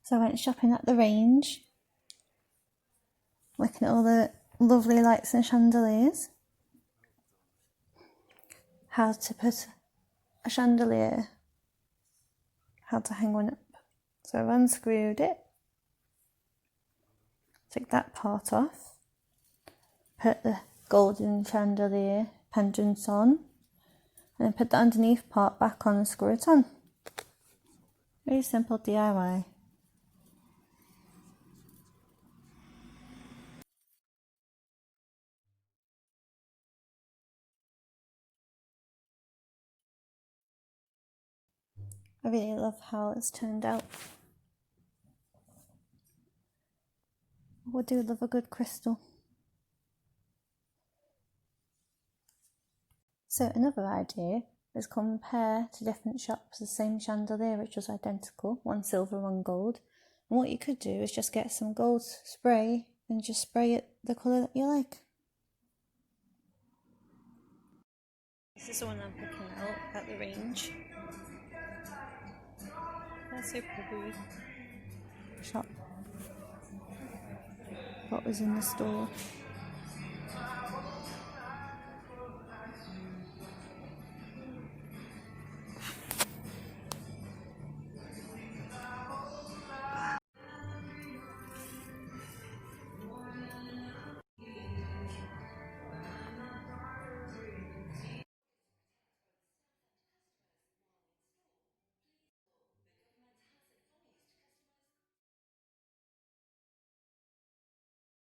So I went shopping at the range, looking at all the lovely lights and chandeliers. How to put a chandelier, how to hang one up. So I've unscrewed it, take that part off, put the golden chandelier pendants on, and then put the underneath part back on and screw it on. Very simple DIY. I really love how it's turned out. I do love a good crystal. So another idea is compare to different shops the same chandelier which was identical, one silver, one gold. And what you could do is just get some gold spray and just spray it the colour that you like. This is the one I'm picking out at the range. That's so pretty. Shop. What was in the store.